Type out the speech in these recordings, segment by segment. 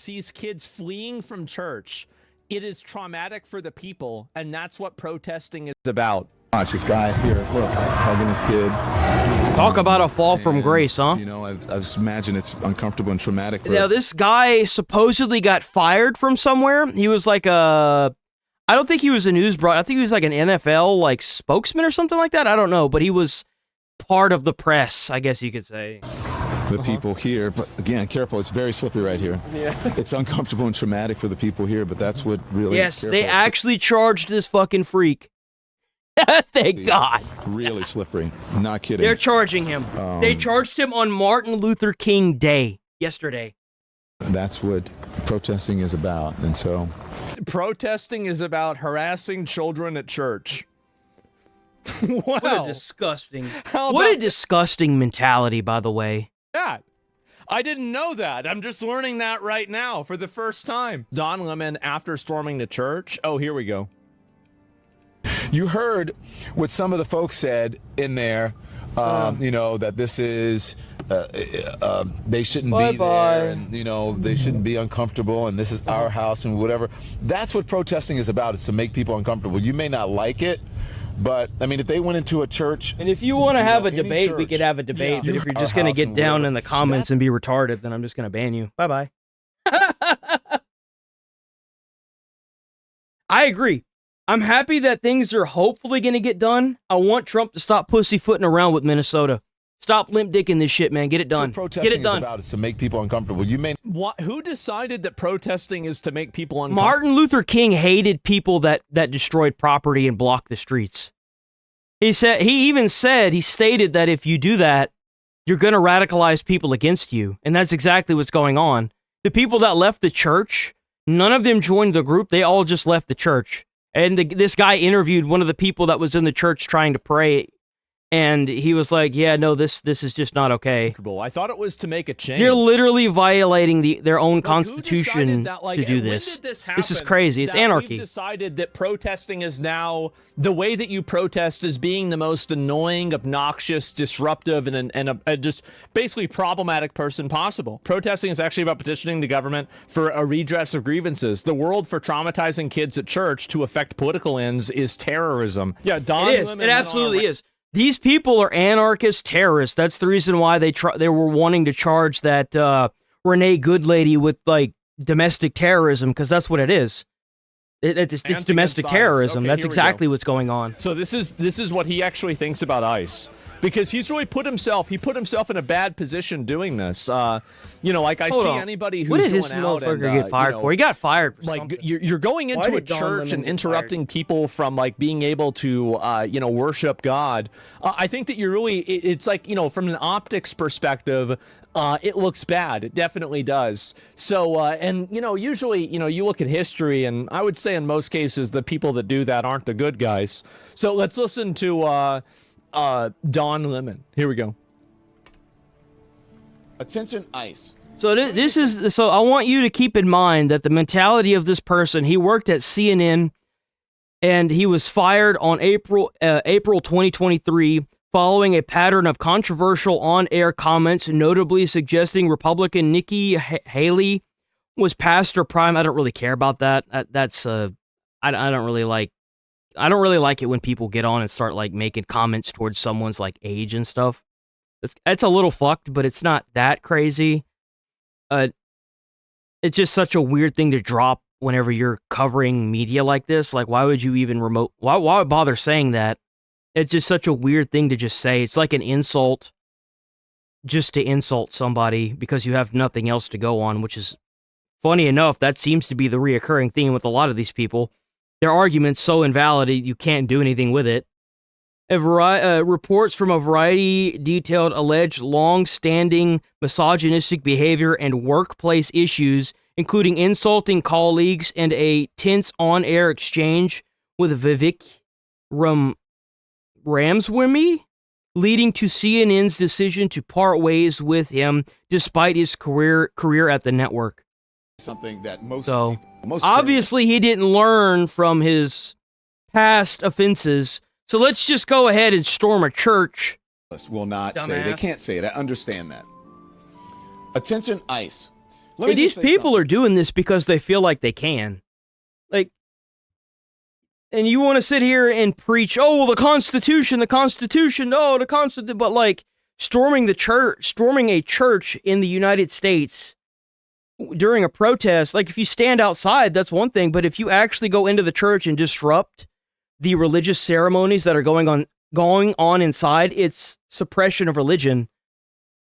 sees kids fleeing from church, it is traumatic for the people, and that's what protesting is about. Watch this guy here. Look, he's hugging his kid. Talk about a fall from grace, huh? You know, I imagine it's uncomfortable and traumatic. Now, this guy supposedly got fired from somewhere. He was like I don't think he was a news broad. I think he was like an NFL like spokesman or something like that. I don't know, but he was part of the press, I guess you could say. The people here, but again, careful. It's very slippery right here. Yeah. It's uncomfortable and traumatic for the people here, but that's what really. Yes, they actually charged this fucking freak. Thank God. Really slippery. Not kidding. They're charging him. They charged him on Martin Luther King Day yesterday. That's what protesting is about, and so. Protesting is about harassing children at church. Wow. What a disgusting. What a disgusting mentality, by the way. Yeah. I didn't know that. I'm just learning that right now for the first time. Don Lemon after storming the church. Oh, here we go. You heard what some of the folks said in there, you know, that this is, they shouldn't be there, and, you know, they shouldn't be uncomfortable, and this is our house, and whatever. That's what protesting is about, is to make people uncomfortable. You may not like it, but, I mean, if they went into a church... And if you want to have a debate, we could have a debate, but if you're just going to get down in the comments and be retarded, then I'm just going to ban you. Bye-bye. I agree. I'm happy that things are hopefully going to get done. I want Trump to stop pussyfooting around with Minnesota. Stop limp dicking this shit, man. Get it done. What Get it done. Is about is to make people uncomfortable. You may. Who decided that protesting is to make people uncomfortable? Martin Luther King hated people that destroyed property and blocked the streets. He stated that if you do that, you're going to radicalize people against you. And that's exactly what's going on. The people that left the church, none of them joined the group. They all just left the church. And this guy interviewed one of the people that was in the church trying to pray, and he was like, yeah, no, this is just not okay. I thought it was to make a change. You're literally violating their own constitution to do this. This is crazy. It's anarchy. We've decided that protesting is now, the way that you protest is being the most annoying, obnoxious, disruptive, and a just basically problematic person possible. Protesting is actually about petitioning the government for a redress of grievances. The world for traumatizing kids at church to affect political ends is terrorism. Yeah, Don It is. It absolutely is. These people are anarchist terrorists. That's the reason why they were wanting to charge that Renee Goodlady with like domestic terrorism, because that's what it is. It's domestic terrorism. Okay, that's exactly what's going on. So this is what he actually thinks about ICE. Because he's really put himself in a bad position doing this. You know, like I see anybody who's going out and... What did this motherfucker get fired for? He got fired for something. You're going into a church and interrupting people from, like, being able to, worship God. I think that you're really... It's like, from an optics perspective, it looks bad. It definitely does. So, usually, you look at history, and I would say in most cases, the people that do that aren't the good guys. So let's listen to... Don Lemon. Here we go. Attention, ICE. So I want you to keep in mind that the mentality of this person, he worked at CNN, and he was fired on April 2023 following a pattern of controversial on-air comments, notably suggesting Republican Nikki Haley was past her prime. I don't really care about that. I don't really like it when people get on and start like making comments towards someone's like age and stuff. It's a little fucked, but it's not that crazy. It's just such a weird thing to drop whenever you're covering media like this. Like, why would you even why bother saying that? It's just such a weird thing to just say. It's like an insult just to insult somebody because you have nothing else to go on, which is funny enough. That seems to be the reoccurring theme with a lot of these people. Their argument's so invalid, you can't do anything with it. Reports from a variety detailed alleged long-standing misogynistic behavior and workplace issues, including insulting colleagues and a tense on-air exchange with Vivek Ramaswamy, leading to CNN's decision to part ways with him despite his career at the network. Something that most obviously he didn't learn from his past offenses. So let's just go ahead and storm a church. Will not say. They can't say it. I understand that. Attention, ICE. These people are doing this because they feel like they can. Like, and you want to sit here and preach, oh, well, the Constitution, oh, the Constitution, but like storming a church in the United States during a protest, like if you stand outside, that's one thing, but if you actually go into the church and disrupt the religious ceremonies that are going on inside, it's suppression of religion.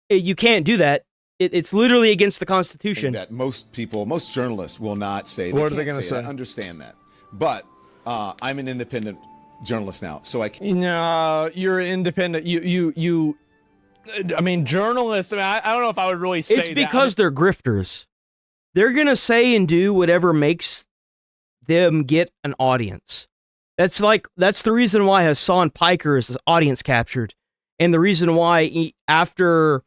You can't do that. It's literally against the Constitution. That most journalists will not say. What are they going to say? I understand that, but I'm an independent journalist now, so I can't. No, you're independent. I mean, journalists. I mean, I don't know if I would really say that. It's because they're grifters. They're gonna say and do whatever makes them get an audience. That's the reason why Hassan Piker is audience captured, and the reason why after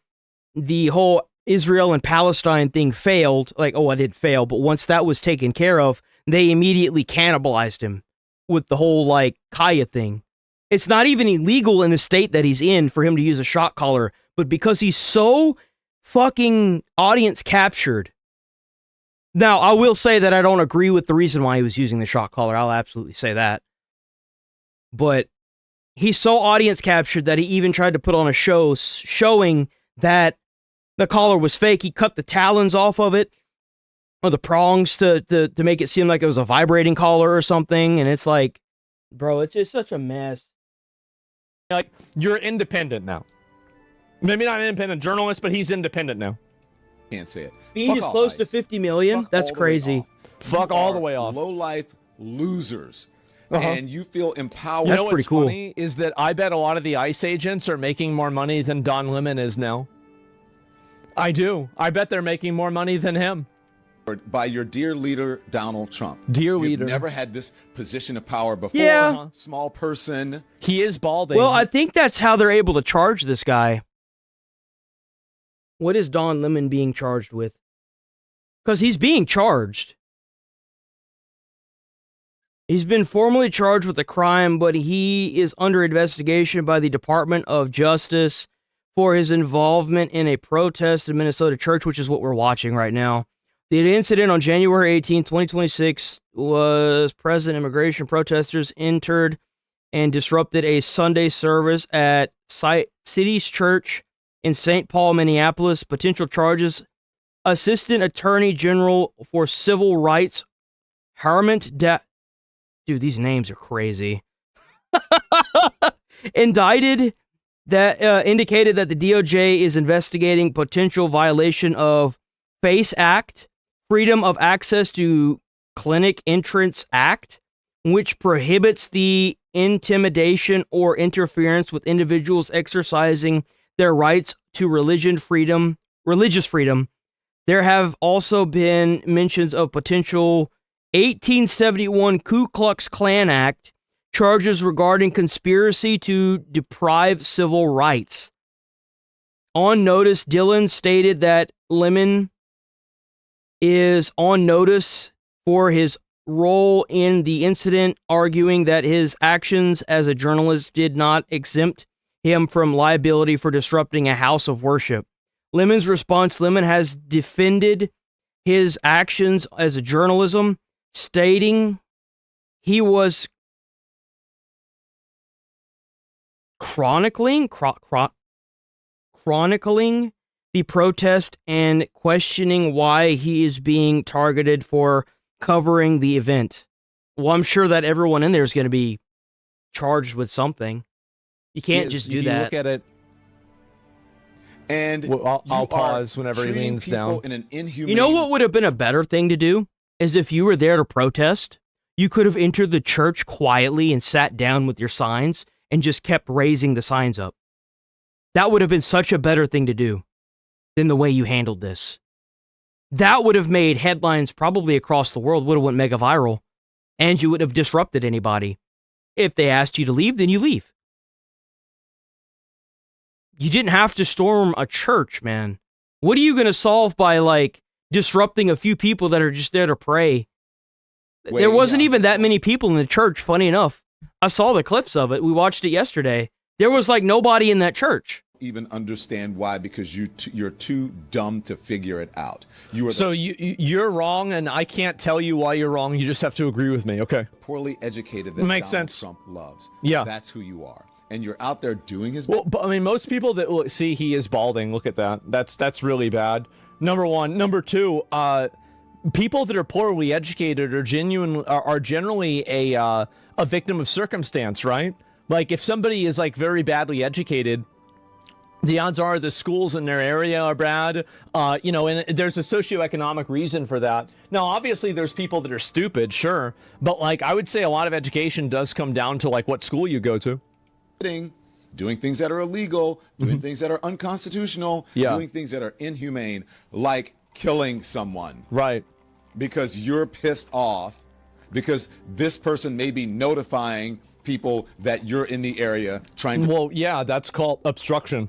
the whole Israel and Palestine thing failed, like, oh, I didn't fail, but once that was taken care of, they immediately cannibalized him with the whole, like, Kaya thing. It's not even illegal in the state that he's in for him to use a shock collar, but because he's so fucking audience captured. Now, I will say that I don't agree with the reason why he was using the shock collar. I'll absolutely say that. But he's so audience captured that he even tried to put on a show showing that the collar was fake. He cut the talons off of it, or the prongs to make it seem like it was a vibrating collar or something. And it's like, bro, it's just such a mess. Like, you're independent now. Maybe not an independent journalist, but he's independent now. Can't say it. Speed is close to 50 million. That's crazy. Fuck all the way off. Low-life losers. And you feel empowered. You know what's funny is that I bet a lot of the ICE agents are making more money than Don Lemon is now. I do. I bet they're making more money than him. By your dear leader, Donald Trump. Dear leader. You've never had this position of power before. Yeah. Small person. He is balding. Well, I think that's how they're able to charge this guy. What is Don Lemon being charged with? Because he's being charged. He's been formally charged with a crime, but he is under investigation by the Department of Justice for his involvement in a protest in Minnesota church, which is what we're watching right now. The incident on January 18, 2026 was present immigration protesters entered and disrupted a Sunday service at City's Church in St. Paul, Minneapolis. Potential charges: Assistant Attorney General for Civil Rights, Harmant Dude, these names are crazy. Indicted that indicated that the DOJ is investigating potential violation of FACE Act, Freedom of Access to Clinic Entrance Act, which prohibits the intimidation or interference with individuals exercising their rights to religious freedom. There have also been mentions of potential 1871 Ku Klux Klan Act charges regarding conspiracy to deprive civil rights. On notice, Dillon stated that Lemon is on notice for his role in the incident, arguing that his actions as a journalist did not exempt him from liability for disrupting a house of worship. Lemon's response: Lemon has defended his actions as a journalism, stating he was chronicling the protest and questioning why he is being targeted for covering the event. Well, I'm sure that everyone in there is going to be charged with something. You can't just do that. Look at it. And I'll pause whenever he leans down. In an inhumane... You know what would have been a better thing to do? Is if you were there to protest, you could have entered the church quietly and sat down with your signs and just kept raising the signs up. That would have been such a better thing to do than the way you handled this. That would have made headlines probably across the world, would have went mega viral, and you would have disrupted anybody. If they asked you to leave, then you leave. You didn't have to storm a church, man. What are you going to solve by, like, disrupting a few people that are just there to pray? There wasn't even that many people in the church, funny enough. I saw the clips of it. We watched it yesterday. There was, like, nobody in that church. even understand why, because you're too dumb to figure it out. You're wrong, and I can't tell you why you're wrong. You just have to agree with me, okay? Poorly educated that Makes Donald sense. Trump loves. Yeah. That's who you are. And you're out there doing his Well, but I mean, most people that see he is balding, look at that. That's really bad. Number one. Number two, people that are poorly educated are generally a victim of circumstance, right? Like, if somebody is like very badly educated, the odds are the schools in their area are bad, and there's a socioeconomic reason for that. Now, obviously, there's people that are stupid, sure, but like, I would say a lot of education does come down to like what school you go to. Doing things that are illegal, doing things that are unconstitutional, doing things that are inhumane, like killing someone. Right. Because you're pissed off, because this person may be notifying people that you're in the area trying to... Well, yeah, that's called obstruction.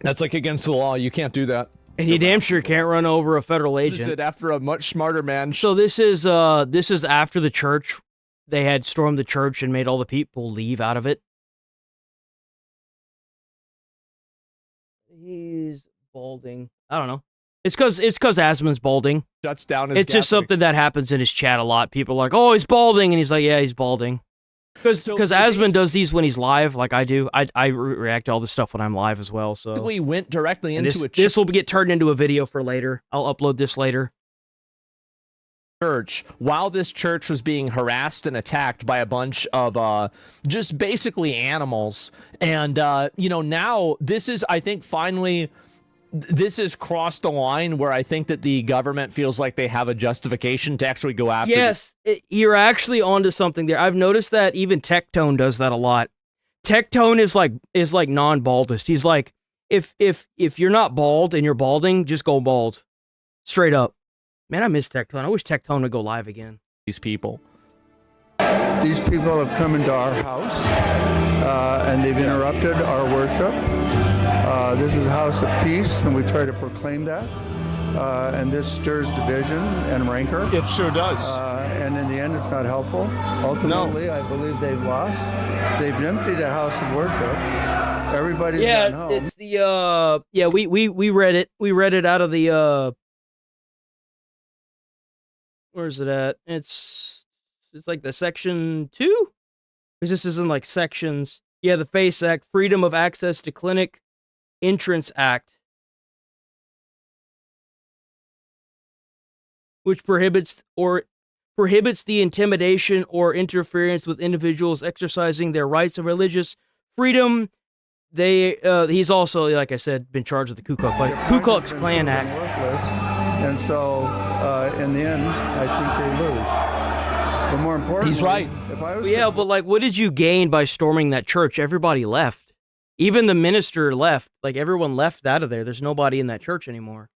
That's like against the law. You can't do that. And you damn sure can't run over a federal agent. This is it after a much smarter man. So this is after the church. They had stormed the church and made all the people leave out of it. He's balding. I don't know. It's because Asmon's balding. Shuts down his It's just something that happens in his chat a lot. People are like, oh, he's balding. And he's like, yeah, he's balding. Because Asmon does these when he's live, like I do. I react to all this stuff when I'm live as well. So we went directly into this will get turned into a video for later. I'll upload this later. Church, while this church was being harassed and attacked by a bunch of just basically animals, and now this is, I think, finally this has crossed a line where I think that the government feels like they have a justification to actually go after. Yes, you're actually onto something there. I've noticed that even Tectone does that a lot. Tectone is like non-baldist. He's like, if you're not bald and you're balding, just go bald, straight up. Man, I miss Tectone. I wish Tectone would go live again. These people have come into our house, and they've interrupted our worship. This is a house of peace, and we try to proclaim that. And this stirs division and rancor. It sure does. And in the end, it's not helpful. Ultimately, I believe they've lost. They've emptied a house of worship. Everybody's gone home. It's the we read it. We read it out of the where's it at? It's like the section 2? Because this isn't like sections. Yeah, the FACE Act, Freedom of Access to Clinic Entrance Act, which prohibits the intimidation or interference with individuals exercising their rights of religious freedom. He's also, like I said, been charged with the Ku Klux Klan Act. And so, in the end, I think they lose. But more importantly, he's right. But like, what did you gain by storming that church? Everybody left. Even the minister left. Like, everyone left out of there. There's nobody in that church anymore.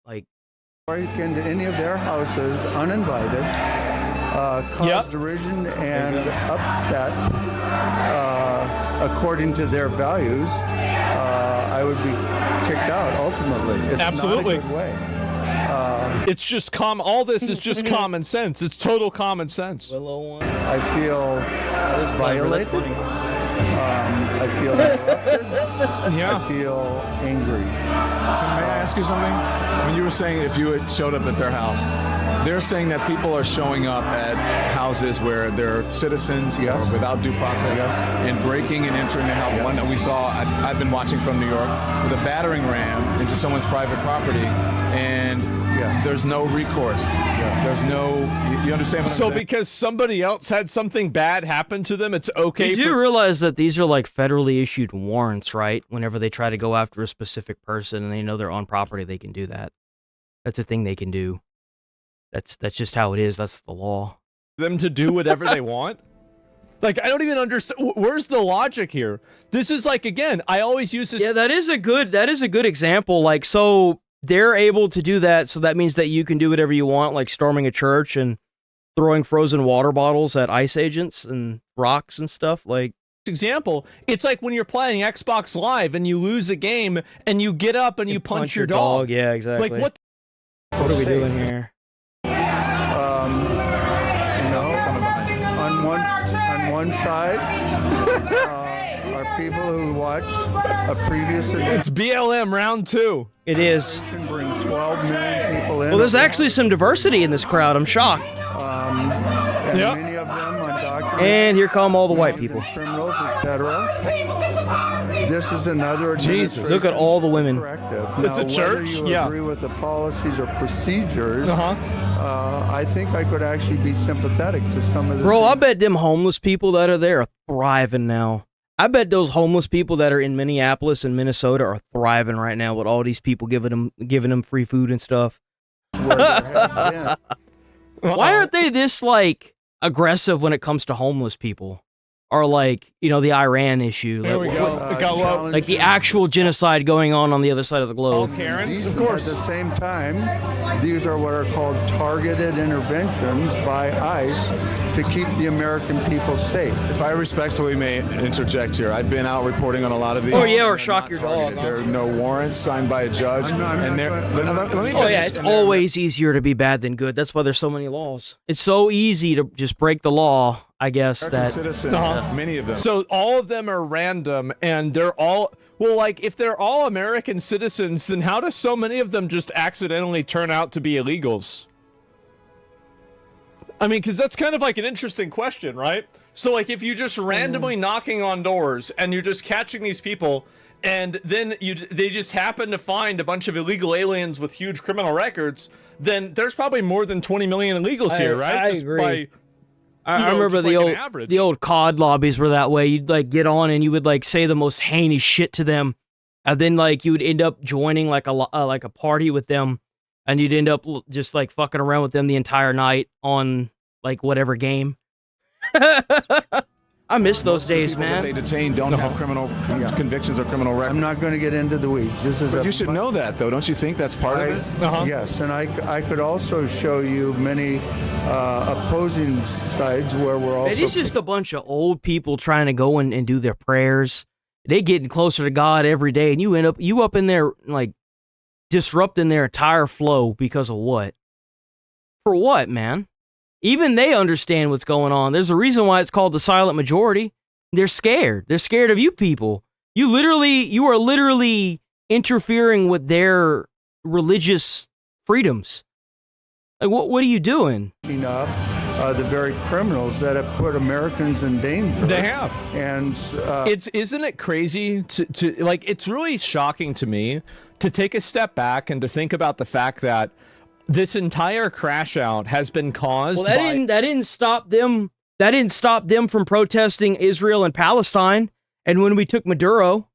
Like, break into any of their houses uninvited, cause derision and upset according to their values, I would be kicked out ultimately. It's absolutely not a good way. It's just all this is just common sense. It's total common sense. I feel violated. I feel interrupted. Yeah. I feel angry. May I ask you something? When you were saying if you had showed up at their house, they're saying that people are showing up at houses where they're citizens without due process and breaking and entering their house. One that we saw, I've been watching from New York, with a battering ram into someone's private property, and there's no recourse. There's no, you understand what I'm saying? So because somebody else had something bad happen to them, it's okay. You do realize that these are like federally issued warrants, right? Whenever they try to go after a specific person and they know they're on property, they can do that. That's a thing they can do. That's just how it is. That's the law. Them to do whatever they want. Like, I don't even understand. Where's the logic here? This is like, again, I always use this. Yeah, that is a good example. Like, so they're able to do that, so that means that you can do whatever you want, like storming a church and throwing frozen water bottles at ICE agents and rocks and stuff. Like, example, it's like when you're playing Xbox Live and you lose a game and you get up and you punch your dog. Yeah, exactly. Like, what are we doing here? On one side are people who watch a previous It's BLM round 2. It is. bring 12 million people in. Well, there's actually some diversity in this crowd. I'm shocked. And Yep. many of them undocumented. And here come all the white people. Criminals, etc. This is another Jesus. Look at all the women. corrective. It's Now, a church? Whether you Yeah. agree with the policies or procedures, Uh-huh. I think I could actually be sympathetic to some of the Bro, I bet them homeless people that are there are thriving now. I bet those homeless people that are in Minneapolis and Minnesota are thriving right now with all these people giving them free food and stuff. where there have been. Why aren't they this like aggressive when it comes to homeless people? Or like, you know, the Iran issue. There Like, we go. It got low. challenge like the actual genocide going on the other side of the All globe. Karens, These, of course. At the same time, these are what are called targeted interventions by ICE to keep the American people safe. If I respectfully may interject here, I've been out reporting on a lot of these. Oh, yeah, or They're shock not your targeted. dog, huh? There are no warrants signed by a judge. I'm not and they're, gonna- but let me Oh, yeah, finish. it's And they're- always easier to be bad than good. That's why there's so many laws. It's so easy to just break the law, I guess, American that... citizens, Uh-huh. many of them. So all of them are random, and they're all well. Like, if they're all American citizens, then how do so many of them just accidentally turn out to be illegals? I mean, because that's kind of like an interesting question, right? So, like, if you just randomly knocking on doors and you're just catching these people, and then they just happen to find a bunch of illegal aliens with huge criminal records, then there's probably more than 20 million illegals here, right? I Just agree. by- I you know, remember just the like an old average. the old COD lobbies were that way. You'd like get on and you would like say the most heinous shit to them, and then like you would end up joining like a party with them, and you'd end up just like fucking around with them the entire night on like whatever game. I miss those days, People that they man. detain don't have criminal convictions or criminal records. I'm not going to get into the weeds. This is But a you should know that, though. Don't you think that's part of it? Uh-huh. Yes, and I could also show you many opposing sides where we're also. It's just a bunch of old people trying to go and do their prayers. They getting closer to God every day, and you up in there like disrupting their entire flow because of what? For what, man? Even they understand what's going on. There's a reason why it's called the silent majority. They're scared. They're scared of you people. You are literally interfering with their religious freedoms. Like, what are you doing? Up the very criminals that have put Americans in danger. They have. And Isn't it crazy to like, it's really shocking to me to take a step back and to think about the fact that this entire crash out has been caused Well, that didn't stop them. That didn't stop them from protesting Israel and Palestine. And when we took Maduro,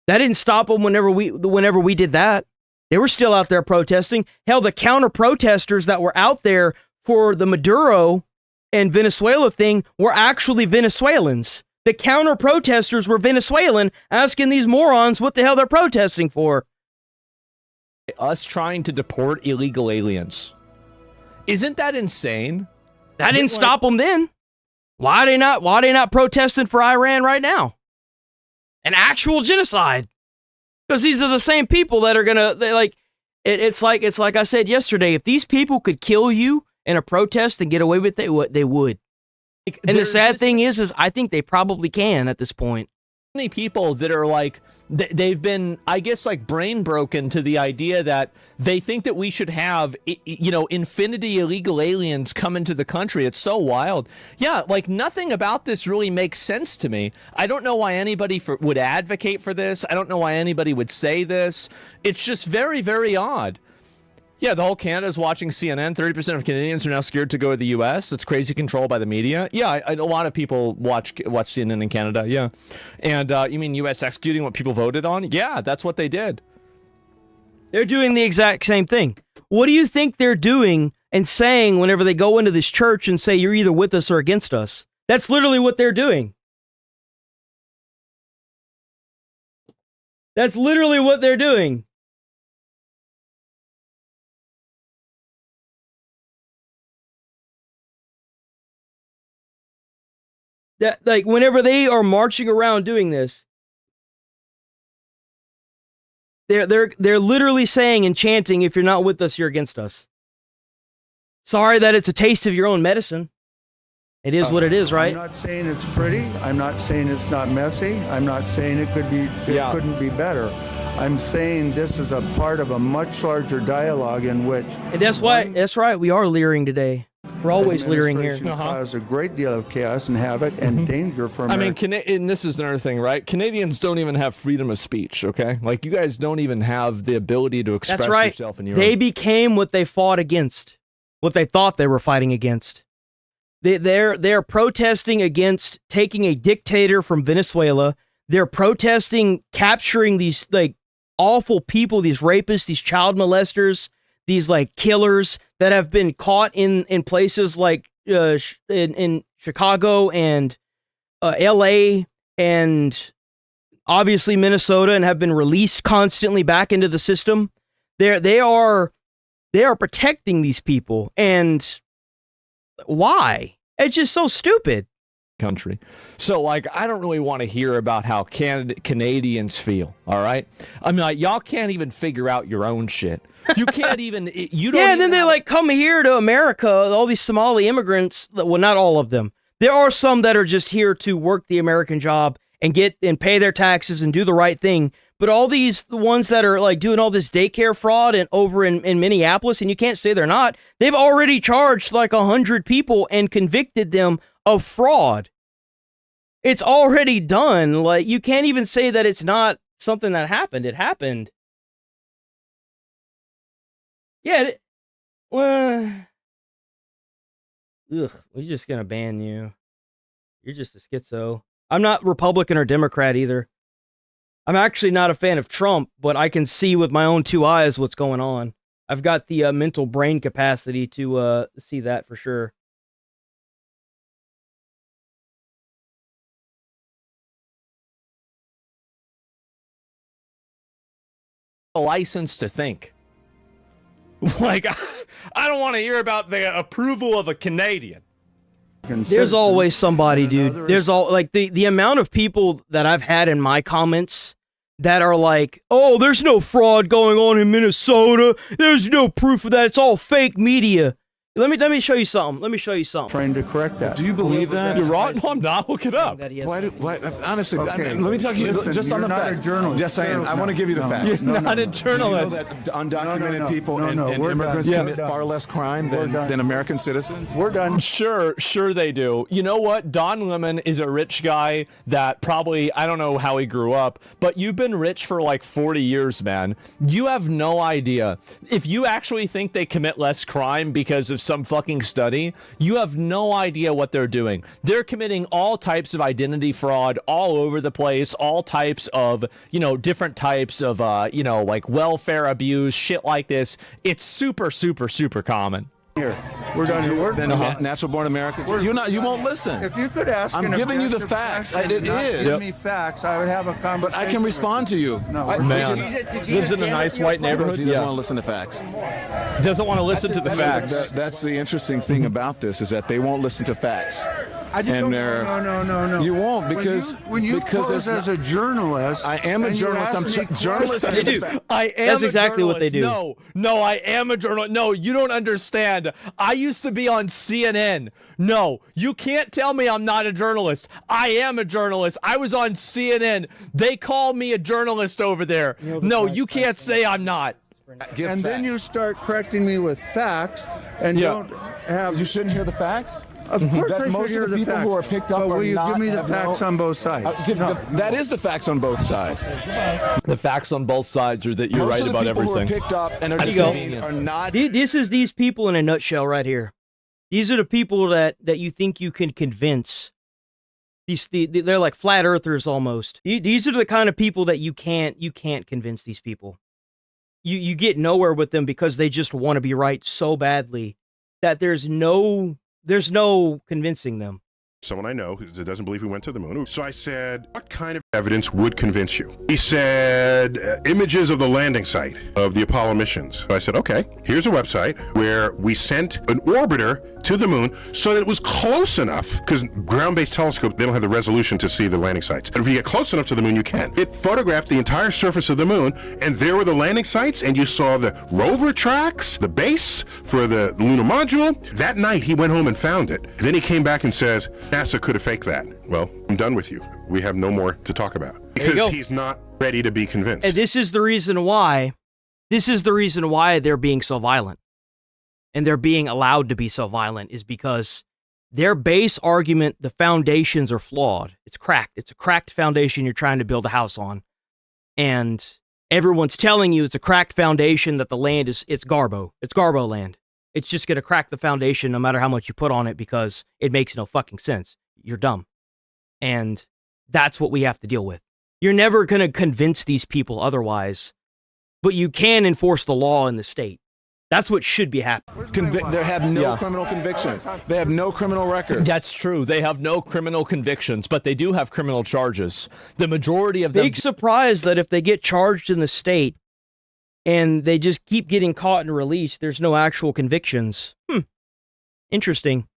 that didn't stop them whenever we did that. They were still out there protesting. Hell, the counter protesters that were out there for the Maduro and Venezuela thing were actually Venezuelans. The counter protesters were Venezuelan, asking these morons what the hell they're protesting for. us trying to deport illegal aliens. Isn't that insane? That didn't stop them then. Why they not protesting for Iran right now? An actual genocide. Because these are the same people that are gonna it's like I said yesterday, if these people could kill you in a protest and get away with it, they would. Like, And the there's sad this thing is I think they probably can at this point. many people that are like, they've been, I guess, like brain broken to the idea that they think that we should have, infinity illegal aliens come into the country. It's so wild. Yeah, like nothing about this really makes sense to me. I don't know why anybody would advocate for this. I don't know why anybody would say this. It's just very, very odd. Yeah, the whole Canada's watching CNN. 30% of Canadians are now scared to go to the U.S. It's crazy control by the media. Yeah, a lot of people watch CNN in Canada. Yeah, and you mean U.S. executing what people voted on? Yeah, that's what they did. They're doing the exact same thing. What do you think they're doing and saying whenever they go into this church and say you're either with us or against us? That's literally what they're doing. That's literally what they're doing. That, like, whenever they are marching around doing this, they're literally saying and chanting, if you're not with us, you're against us. Sorry that it's a taste of your own medicine. It is what it is, right? I'm not saying it's pretty. I'm not saying it's not messy. I'm not saying it couldn't be better. I'm saying this is a part of a much larger dialogue in which... And that's right, we are leering today. We're always leering here. Cause a great deal of chaos and havoc and danger for America. I mean, and this is another thing, right? Canadians don't even have freedom of speech, okay? Like, you guys don't even have the ability to express yourself in your They became what they fought against, what they thought they were fighting against. They're protesting against taking a dictator from Venezuela. They're protesting capturing these, like, awful people, these rapists, these child molesters, these, like, killers that have been caught in places like in Chicago and LA and obviously Minnesota, and have been released constantly back into the system. They are protecting these people, and why? It's just so stupid. Country. So, like, I don't really want to hear about how Canadians feel, all right? I mean, like, y'all can't even figure out your own shit. You can't even, you don't. Yeah, and then they, like, come here to America, all these Somali immigrants, well, not all of them. There are some that are just here to work the American job and pay their taxes and do the right thing. But all the ones that are, like, doing all this daycare fraud and over in Minneapolis, and you can't say they're not, they've already charged like 100 people and convicted them of fraud. It's already done. Like, you can't even say that it's not something that happened. It happened. Yeah. We're just gonna ban you. You're just a schizo. I'm not Republican or Democrat either. I'm actually not a fan of Trump, but I can see with my own two eyes what's going on. I've got the mental brain capacity to see that for sure. A license to think. Like, I don't want to hear about the approval of a Canadian. There's always somebody, dude. There's the amount of people that I've had in my comments that are like, oh, there's no fraud going on in Minnesota. There's no proof of that. It's all fake media. Let me show you something. Trying to correct that. Do you believe that? You're wrong. No, I'm not. Look it up. Why, honestly, Okay, let me talk to you listen, just on the you're not facts. a journalist. Just saying, I want to give you the facts. You're not a journalist. Do you know that undocumented people and we're immigrants done. commit far less crime than American citizens? We're done. Sure they do. You know what? Don Lemon is a rich guy that probably, I don't know how he grew up, but you've been rich for like 40 years, man. You have no idea. If you actually think they commit less crime because of some fucking study, you have no idea what they're doing. They're committing all types of identity fraud all over the place, all types of, different types of, like welfare abuse, shit like this. It's super, super, super common. Here, we're done. Natural born Americans. You won't listen. If you could ask, I'm giving you the facts. It is. Give me facts. I would have a conversation. But I can respond to you. No, Man, lives in a nice white neighborhood. He doesn't want to listen to facts. Doesn't want to listen to the facts. That's the interesting thing about this, is that they won't listen to facts. No. You won't, because when you pose as a journalist. I am a journalist. I'm journalist. They do. I am. That's exactly what they do. No, I am a journalist. No, you don't understand. I used to be on CNN. No, you can't tell me I'm not a journalist. I am a journalist. I was on CNN. They call me a journalist over there. No, you can't say I'm not. And then you start correcting me with facts, and don't have. You shouldn't hear the facts. Of course, I should most hear of the the people facts. who are picked up But are will you not, give me the have facts on both sides? That is the facts on both sides. The facts on both sides are that you're Most right of the about people everything. Who are picked up and are That's deceived are not. This is these people in a nutshell right here. These are the people that you think you can convince. They're like flat earthers almost. These are the kind of people that you can't convince these people. You get nowhere with them because they just want to be right so badly that there's no convincing them. someone I know who doesn't believe we went to the moon. So I said, what kind of evidence would convince you? He said, images of the landing site of the Apollo missions. So I said, okay, here's a website where we sent an orbiter to the moon so that it was close enough, because ground-based telescopes, they don't have the resolution to see the landing sites. But if you get close enough to the moon, you can. It photographed the entire surface of the moon, and there were the landing sites, and you saw the rover tracks, the base for the lunar module. That night, he went home and found it. Then he came back and says, NASA could have faked that. Well, I'm done with you. We have no more to talk about. Because he's not ready to be convinced. And this is the reason why. This is the reason why they're being so violent. And they're being allowed to be so violent is because their base argument, the foundations are flawed. It's cracked. It's a cracked foundation you're trying to build a house on. And everyone's telling you it's a cracked foundation, that the land it's Garbo. It's Garbo land. It's just going to crack the foundation no matter how much you put on it because it makes no fucking sense. You're dumb. And that's what we have to deal with. You're never going to convince these people otherwise, but you can enforce the law in the state. That's what should be happening. They have no criminal convictions. They have no criminal record. That's true. They have no criminal convictions, but they do have criminal charges. The majority of them... Big surprise that if they get charged in the state and they just keep getting caught and released, there's no actual convictions. Interesting.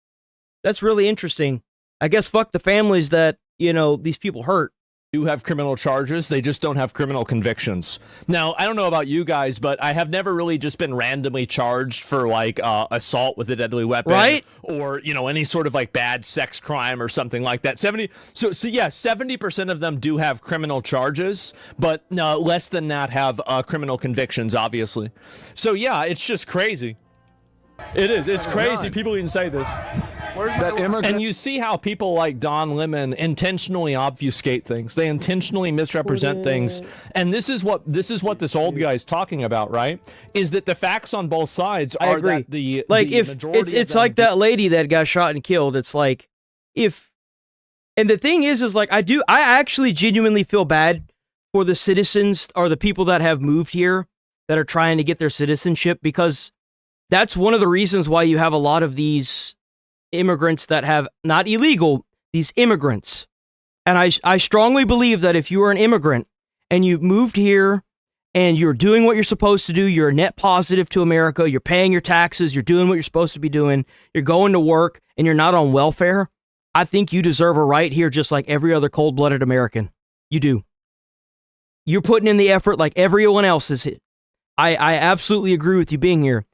That's really interesting. I guess fuck the families that, these people hurt. Do have criminal charges, they just don't have criminal convictions. Now, I don't know about you guys, but I have never really just been randomly charged for like assault with a deadly weapon, right? Or any sort of like bad sex crime or something like that. 70% of them do have criminal charges, but less than that have criminal convictions, obviously. So yeah, it's just crazy. It is. It's crazy. People even say this. And you see how people like Don Lemon intentionally obfuscate things. They intentionally misrepresent things. And this is what this old guy is talking about, right? Is that the facts on both sides are that the majority it's like that lady that got shot and killed. It's like and the thing is like I actually genuinely feel bad for the citizens or the people that have moved here that are trying to get their citizenship, because that's one of the reasons why you have a lot of these immigrants that have, not illegal, these immigrants. And I strongly believe that if you are an immigrant and you've moved here and you're doing what you're supposed to do, you're net positive to America, you're paying your taxes, you're doing what you're supposed to be doing, you're going to work, and you're not on welfare, I think you deserve a right here just like every other cold-blooded American. You do. You're putting in the effort like everyone else is. I absolutely agree with you being here.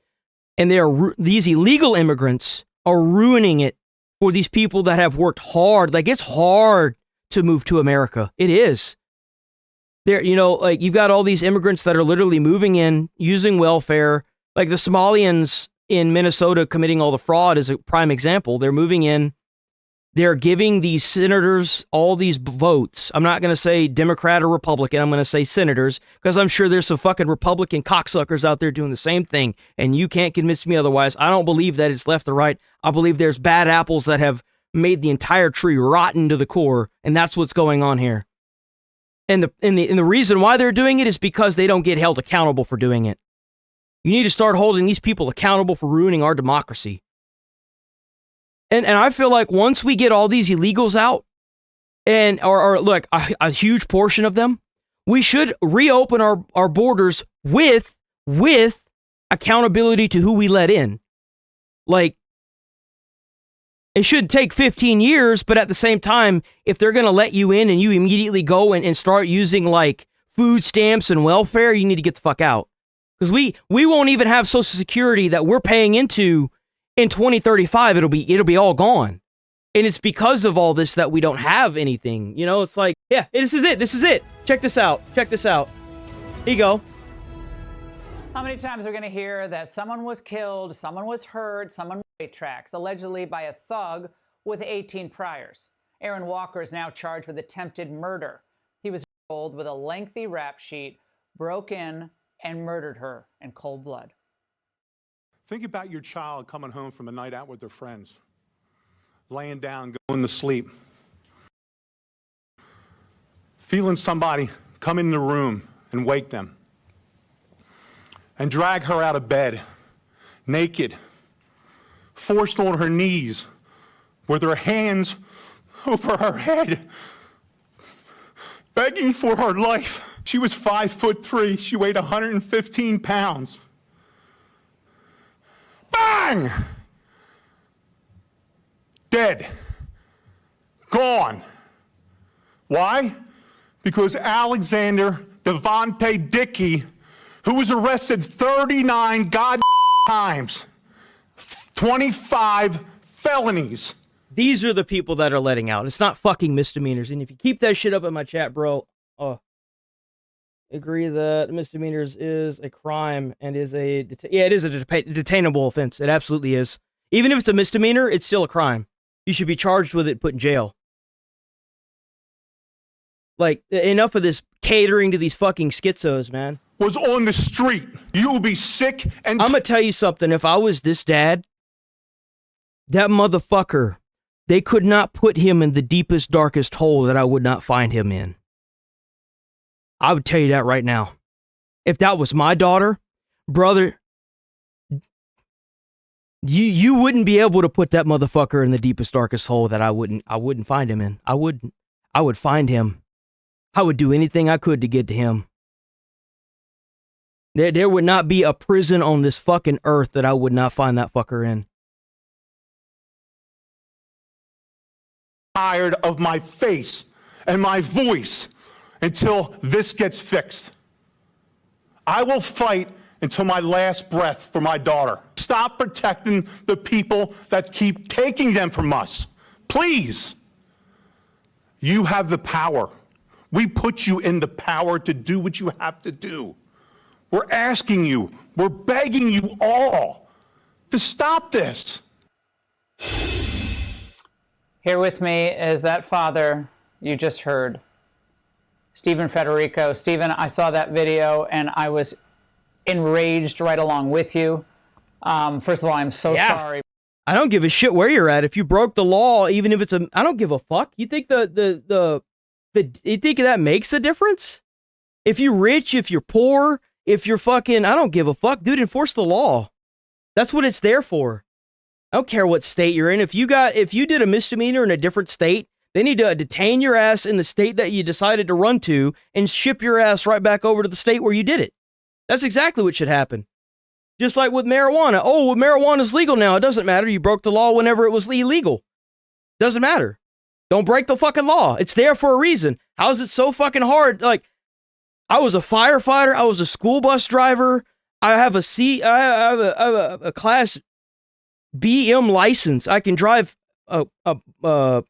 And these illegal immigrants are ruining it for these people that have worked hard. Like, it's hard to move to America. It is. You've got all these immigrants that are literally moving in, using welfare. Like the Somalians in Minnesota committing all the fraud is a prime example. They're moving in. They're giving these senators all these votes. I'm not going to say Democrat or Republican. I'm going to say senators, because I'm sure there's some fucking Republican cocksuckers out there doing the same thing, and you can't convince me otherwise. I don't believe that it's left or right. I believe there's bad apples that have made the entire tree rotten to the core, and that's what's going on here. And the reason why they're doing it is because they don't get held accountable for doing it. You need to start holding these people accountable for ruining our democracy. And I feel like once we get all these illegals out, or look, a huge portion of them, we should reopen our borders with accountability to who we let in. Like, it shouldn't take 15 years, but at the same time, if they're going to let you in and you immediately go and start using like food stamps and welfare, you need to get the fuck out. Because we won't even have Social Security that we're paying into. In 2035, it'll be all gone. And it's because of all this that we don't have anything. It's like, yeah, this is it. Check this out. Here you go. How many times are we going to hear that someone was killed, someone was hurt, someone tracks, allegedly by a thug with 18 priors? Aaron Walker is now charged with attempted murder. He was rolled with a lengthy rap sheet, broke in, and murdered her in cold blood. Think about your child coming home from a night out with their friends, laying down, going to sleep, feeling somebody come in the room and wake them, and drag her out of bed, naked, forced on her knees, with her hands over her head, begging for her life. She was 5'3". She weighed 115 pounds. Bang! Dead. Gone. Why? Because Alexander Devontae Dickey, who was arrested 39 times, 25 felonies. These are the people that are letting out. It's not fucking misdemeanors. And if you keep that shit up in my chat, bro, agree that misdemeanors is a crime and is a it is a detainable offense. It absolutely is. Even if it's a misdemeanor, it's still a crime. You should be charged with it, put in jail. Like, enough of this catering to these fucking schizos, man. Was on the street. You will be sick and... I'm gonna tell you something. If I was this dad, that motherfucker, they could not put him in the deepest, darkest hole that I would not find him in. I would tell you that right now. If that was my daughter, brother, you wouldn't be able to put that motherfucker in the deepest, darkest hole that I wouldn't find him in. I would find him. I would do anything I could to get to him. There would not be a prison on this fucking earth that I would not find that fucker in. Tired of my face and my voice until this gets fixed. I will fight until my last breath for my daughter. Stop protecting the people that keep taking them from us. Please. You have the power. We put you in the power to do what you have to do. We're asking you, we're begging you all to stop this. Here with me is that father you just heard, Stephen Federico. Stephen, I saw that video and I was enraged right along with you. First of all, I'm so sorry. I don't give a shit where you're at. If you broke the law, even if it's I don't give a fuck. You think you think that makes a difference? If you're rich, if you're poor, if you're fucking, I don't give a fuck. Dude, enforce the law. That's what it's there for. I don't care what state you're in. If you did a misdemeanor in a different state, they need to detain your ass in the state that you decided to run to and ship your ass right back over to the state where you did it. That's exactly what should happen. Just like with marijuana. Oh, marijuana's legal now. It doesn't matter. You broke the law whenever it was illegal. Doesn't matter. Don't break the fucking law. It's there for a reason. How is it so fucking hard? Like, I was a firefighter. I was a school bus driver. I have a class BM license. I can drive a fucking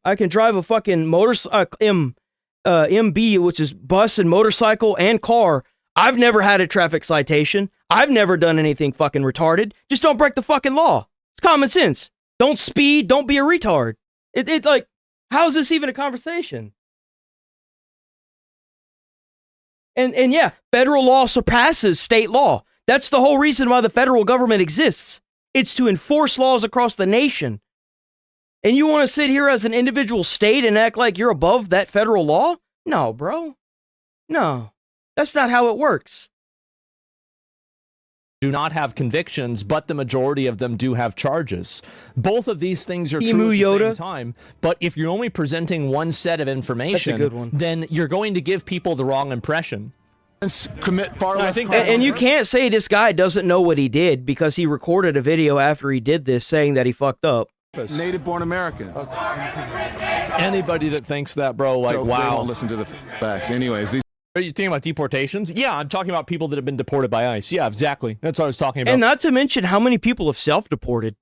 MB, which is bus and motorcycle and car. I've never had a traffic citation. I've never done anything fucking retarded. Just don't break the fucking law. It's common sense. Don't speed. Don't be a retard. It like, how is this even a conversation? And yeah, federal law surpasses state law. That's the whole reason why the federal government exists. It's to enforce laws across the nation. And you want to sit here as an individual state and act like you're above that federal law? No, bro. No. That's not how it works. Do not have convictions, but the majority of them do have charges. Both of these things are true at the same time, but if you're only presenting one set of information, then you're going to give people the wrong impression. Commit far less crime. And you can't say this guy doesn't know what he did because he recorded a video after he did this saying that he fucked up. Native-born Americans. Anybody that thinks that, bro, like, So wow. They don't listen to the facts. Anyways, these... Are you thinking about deportations? Yeah, I'm talking about people that have been deported by ICE. Yeah, exactly. That's what I was talking about. And not to mention how many people have self-deported.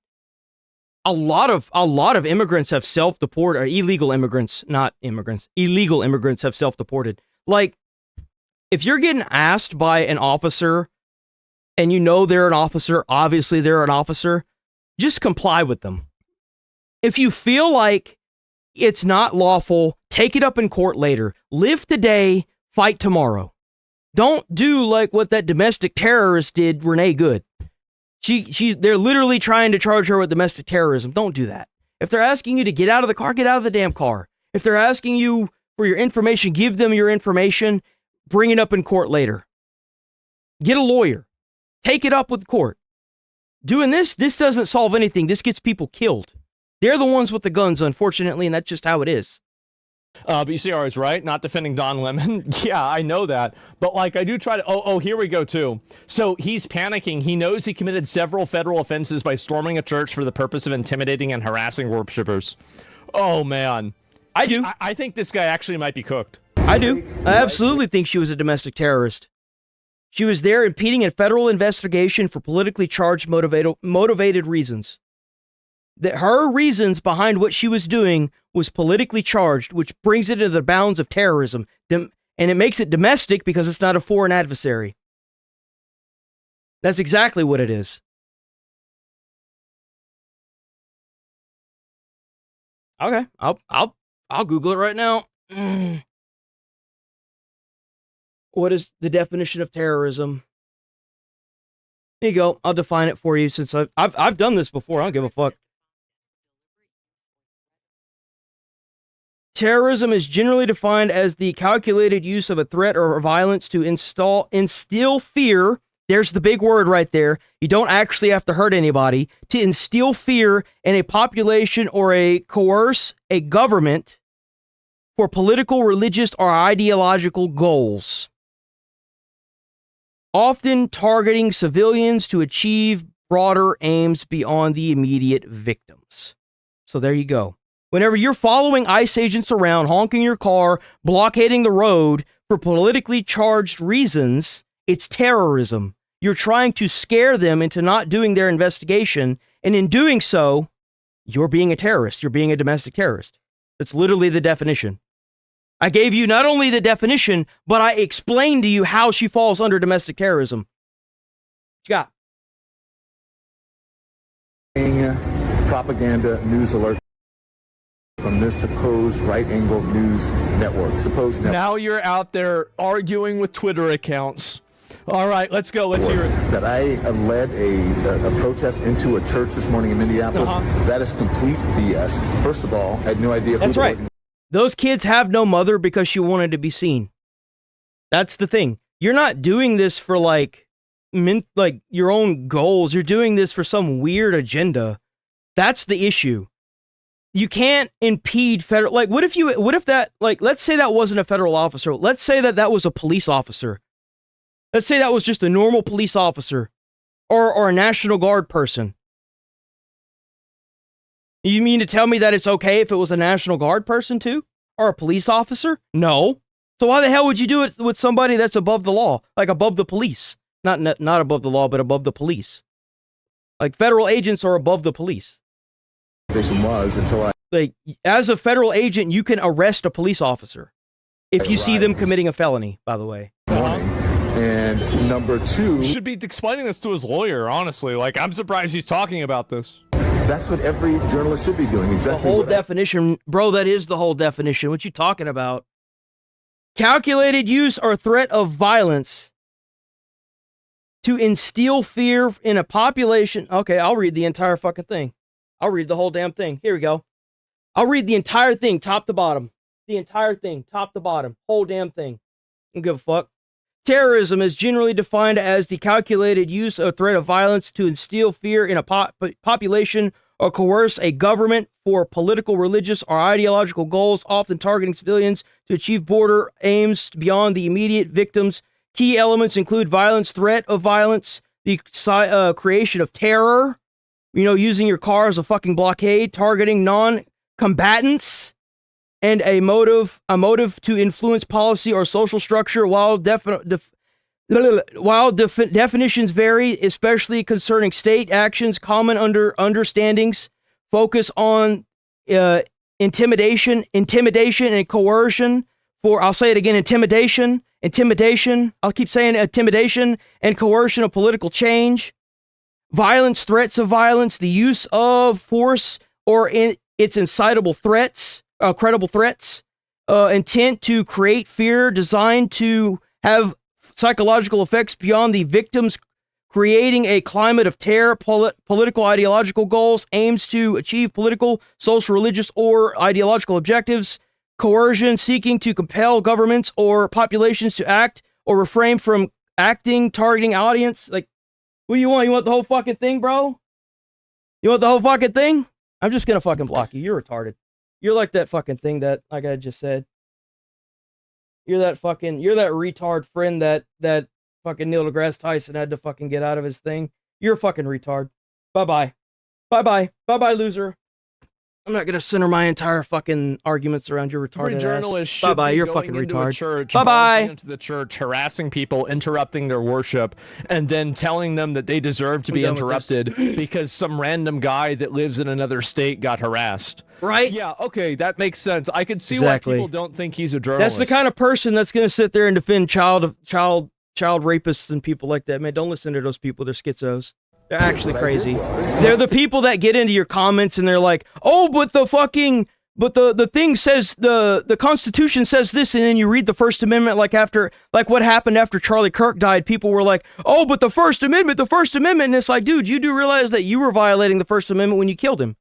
A lot of immigrants have self-deported, or illegal immigrants, not immigrants. Illegal immigrants have self-deported. Like, if you're getting asked by an officer, and you know they're an officer, obviously they're an officer, just comply with them. If you feel like it's not lawful, take it up in court later. Live today, fight tomorrow. Don't do like what that domestic terrorist did, Renee Good. They're literally trying to charge her with domestic terrorism. Don't do that. If they're asking you to get out of the car, get out of the damn car. If they're asking you for your information, give them your information. Bring it up in court later. Get a lawyer. Take it up with court. Doing this doesn't solve anything. This gets people killed. They're the ones with the guns, unfortunately, and that's just how it is. But you see, I was right, not defending Don Lemon. Yeah, I know that. But, like, I do try to... Oh, here we go, too. So he's panicking. He knows he committed several federal offenses by storming a church for the purpose of intimidating and harassing worshipers. Oh, man. I do. I think this guy actually might be cooked. I do. I absolutely think she was a domestic terrorist. She was there impeding a federal investigation for politically charged motivated reasons. That her reasons behind what she was doing was politically charged, which brings it into the bounds of terrorism. And it makes it domestic because it's not a foreign adversary. That's exactly what it is. Okay, I'll Google it right now. What is the definition of terrorism? Here you go. I'll define it for you since I've done this before. I don't give a fuck. Terrorism is generally defined as the calculated use of a threat or violence to instill fear. There's the big word right there. You don't actually have to hurt anybody. To instill fear in a population or coerce a government for political, religious, or ideological goals. Often targeting civilians to achieve broader aims beyond the immediate victims. So there you go. Whenever you're following ICE agents around, honking your car, blockading the road for politically charged reasons, it's terrorism. You're trying to scare them into not doing their investigation, and in doing so, you're being a terrorist. You're being a domestic terrorist. That's literally the definition. I gave you not only the definition, but I explained to you how she falls under domestic terrorism. What you got? Propaganda news alert from this supposed right-angled news network. Now you're out there arguing with Twitter accounts. All right, let's go. Let's hear it. That I led a protest into a church this morning in Minneapolis. That is complete BS. First of all, I had no idea who That's right. Those kids have no mother because she wanted to be seen. That's the thing. You're not doing this for like your own goals. You're doing this for some weird agenda. That's the issue. You can't impede federal, like, what if that, like, let's say that wasn't a federal officer. Let's say that was a police officer. Let's say that was just a normal police officer or a National Guard person. You mean to tell me that it's okay if it was a National Guard person too? Or a police officer? No. So why the hell would you do it with somebody that's above the law? Like above the police. Not above the law, but above the police. Like federal agents are above the police. Was until like, as a federal agent, you can arrest a police officer if you see them committing a felony, by the way. And number two, should be explaining this to his lawyer, honestly. Like, I'm surprised he's talking about this. That's what every journalist should be doing. Exactly. The whole definition, bro, that is the whole definition. What you talking about? Calculated use or threat of violence to instill fear in a population. Okay, I'll read the entire fucking thing. I'll read the whole damn thing. Here we go. I'll read the entire thing, top to bottom. The entire thing, top to bottom. Whole damn thing. I don't give a fuck. Terrorism is generally defined as the calculated use or threat of violence to instill fear in a population or coerce a government for political, religious, or ideological goals, often targeting civilians to achieve broader aims beyond the immediate victims. Key elements include violence, threat of violence, the creation of terror, using your car as a fucking blockade, targeting non-combatants, and a motive to influence policy or social structure. While definitions vary, especially concerning state actions, common understandings focus on intimidation, and coercion. I'll say it again, intimidation. I'll keep saying intimidation and coercion of political change. Violence, threats of violence, the use of force or its incitable threats, credible threats, intent to create fear, designed to have psychological effects beyond the victims, creating a climate of terror, political ideological goals, aims to achieve political, social, religious, or ideological objectives, coercion, seeking to compel governments or populations to act or refrain from acting, targeting audience. Like, what do you want? You want the whole fucking thing, bro? You want the whole fucking thing? I'm just gonna fucking block you. You're retarded. You're like that fucking thing that, like I just said. You're that retard friend that fucking Neil deGrasse Tyson had to fucking get out of his thing. You're a fucking retard. Bye-bye. Bye-bye. Bye-bye, loser. I'm not gonna center my entire fucking arguments around your retarded ass. Journalists should Bye-bye, be you're going fucking into retard. a church, Bye-bye. barging into the church, harassing people, interrupting their worship, and then telling them that they deserve to be interrupted because some random guy that lives in another state got harassed. Right? Yeah, okay, that makes sense. I can see Exactly. why people don't think he's a journalist. That's the kind of person that's gonna sit there and defend child rapists and people like that. Man, don't listen to those people. They're schizos. They're actually crazy. They're the people that get into your comments and they're like, oh, but the thing says, the Constitution says this, and then you read the First Amendment like what happened after Charlie Kirk died. People were like, oh, but the First Amendment, and it's like, dude, you do realize that you were violating the First Amendment when you killed him.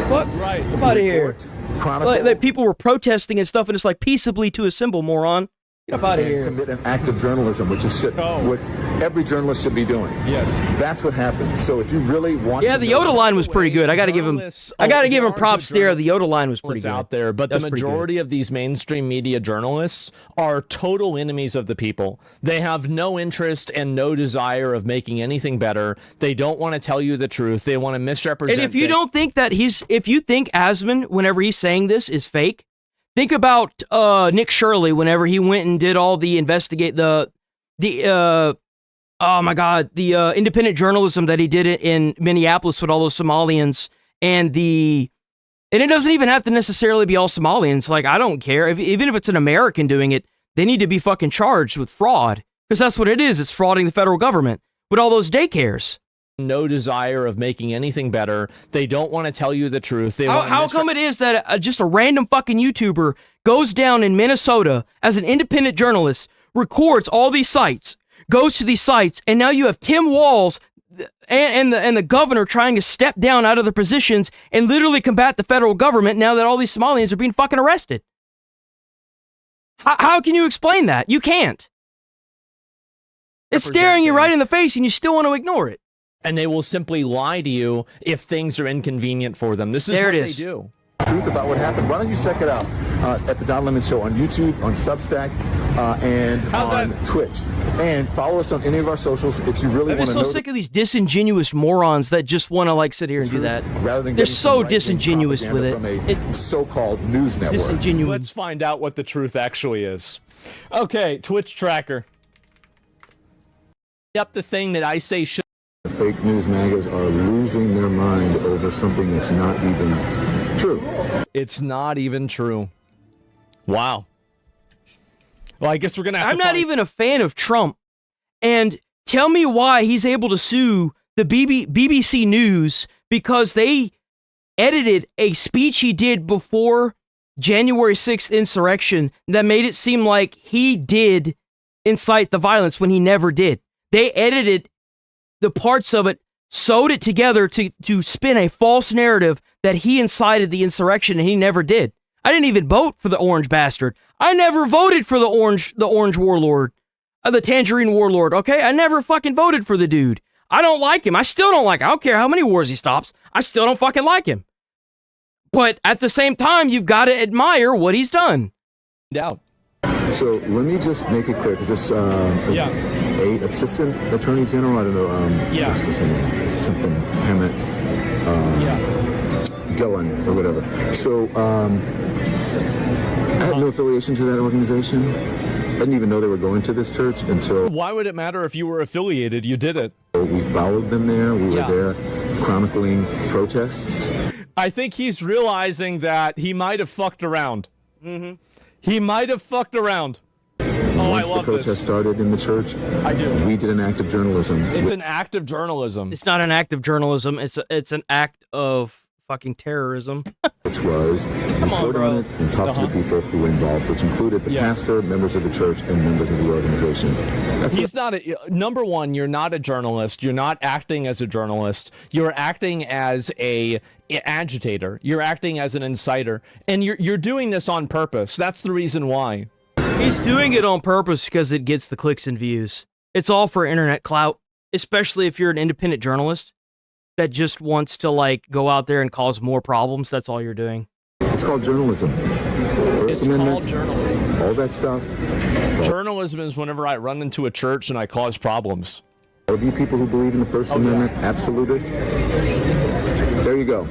What? Right. Come out of here. Like people were protesting and stuff, and it's like peaceably to assemble, moron. Get up out of here. Commit an act of journalism, which is what every journalist should be doing. Yes. That's what happened. So if you really want to the Yoda line was pretty good. I got to give him props there. The Yoda line was pretty good. Out there, but the majority of these mainstream media journalists are total enemies of the people. They have no interest and no desire of making anything better. They don't want to tell you the truth. They want to misrepresent. And if you don't think that if you think Asmon, whenever he's saying this, is fake, think about Nick Shirley whenever he went and did all the independent journalism that he did in Minneapolis with all those Somalians and it doesn't even have to necessarily be all Somalians. Like, I don't care. Even if it's an American doing it, they need to be fucking charged with fraud because that's what it is. It's frauding the federal government with all those daycares. No desire of making anything better. They don't want to tell you the truth. How come it is that just a random fucking YouTuber goes down in Minnesota as an independent journalist, records all these sites, goes to these sites, and now you have Tim Walz and the governor trying to step down out of their positions and literally combat the federal government now that all these Somalians are being fucking arrested? How can you explain that? You can't. It's staring you right in the face and you still want to ignore it. And they will simply lie to you if things are inconvenient for them. This is what they do. Truth about what happened. Why don't you check it out at the Don Lemon Show on YouTube, on Substack, and on Twitch. And follow us on any of our socials if you really want to know. I'm just so sick of these disingenuous morons that just want to sit here and do that. They're so disingenuous with it. From a so-called news network. Disingenuous. Let's find out what the truth actually is. Okay, Twitch tracker. Up the thing that I say should. The fake news magas are losing their mind over something that's not even true. It's not even true. Wow. Well, I guess we're going to have I'm not even a fan of Trump. And tell me why he's able to sue the BBC News because they edited a speech he did before January 6th insurrection that made it seem like he did incite the violence when he never did. They edited the parts of it, sewed it together to spin a false narrative that he incited the insurrection, and he never did. I didn't even vote for the orange bastard. I never voted for the orange warlord, the tangerine warlord, okay? I never fucking voted for the dude. I don't like him. I still don't like him. I don't care how many wars he stops. I still don't fucking like him. But at the same time, you've got to admire what he's done. Doubt. So let me just make it clear, because this a assistant attorney general, I don't know, what's his name? Something Hammett, Gillen or whatever. So I had no affiliation to that organization. I didn't even know they were going to this church until. Why would it matter if you were affiliated? You did it. We followed them there. We were there chronicling protests. I think he's realizing that he might have fucked around. Mm-hmm. He might have fucked around. Once the protest started in the church, I do. We did an act of journalism. It's an act of journalism. It's not an act of journalism. It's an act of fucking terrorism. Which was report on it and talk to the people who were involved, which included the pastor, members of the church, and members of the organization. He's not number one. You're not a journalist. You're not acting as a journalist. You're acting as a agitator. You're acting as an inciter, and you're doing this on purpose. That's the reason why. He's doing it on purpose because it gets the clicks and views. It's all for internet clout, especially if you're an independent journalist. that just wants to like go out there and cause more problems. That's all you're doing. It's called journalism. First Amendment, called journalism. all that stuff. Journalism is whenever I run into a church and I cause problems. All of you people who believe in the First Amendment, absolutist, there you go.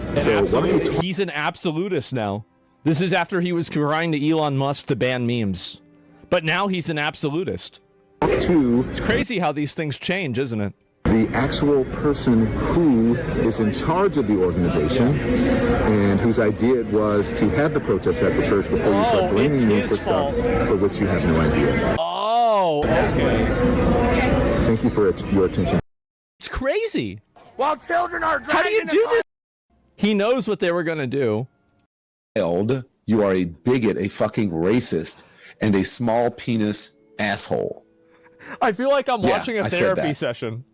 He's an absolutist now. This is after he was crying to Elon Musk to ban memes. But now he's an absolutist. It's crazy how these things change, isn't it? The actual person who is in charge of the organization and whose idea it was to have the protests at the church before you start blaming me for stuff for which you have no idea. Oh, okay. Thank you for your attention. It's crazy. While children are How do you do this? He knows what they were going to do. You are a bigot, a fucking racist, and a small penis asshole. I feel like I'm watching a therapy session.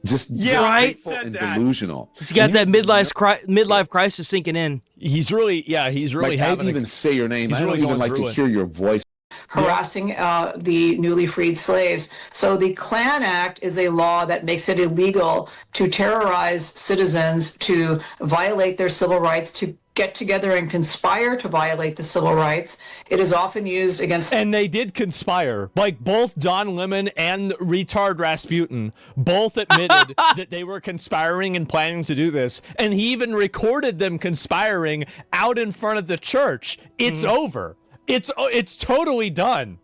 Just right? And delusional. He's got that midlife crisis sinking in. He's really like, I didn't even say your name. I don't even like to hear your voice. Harassing the newly freed slaves. So the Klan Act is a law that makes it illegal to terrorize citizens, to violate their civil rights, to get together and conspire to violate the civil rights. It is often used against... And they did conspire. Like, both Don Lemon and retard Rasputin both admitted that they were conspiring and planning to do this. And he even recorded them conspiring out in front of the church. It's over. It's totally done.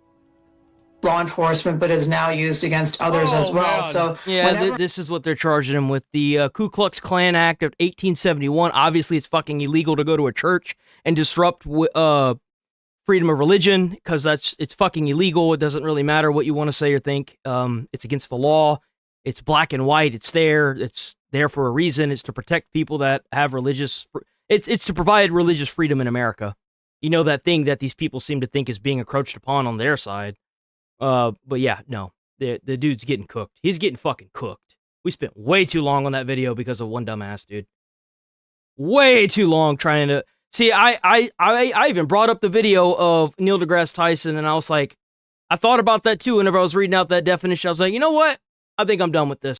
Law enforcement, but is now used against others as well. Man. So yeah, this is what they're charging him with. The Ku Klux Klan Act of 1871. Obviously, it's fucking illegal to go to a church and disrupt freedom of religion, because it's fucking illegal. It doesn't really matter what you want to say or think. It's against the law. It's black and white. It's there. It's there for a reason. It's to protect people that have religious... It's to provide religious freedom in America. You know, that thing that these people seem to think is being encroached upon on their side. But yeah, no, the dude's getting cooked. He's getting fucking cooked. We spent way too long on that video because of one dumbass dude. Way too long trying to see. I even brought up the video of Neil deGrasse Tyson, and I was like, I thought about that too. Whenever I was reading out that definition, I was like, you know what? I think I'm done with this.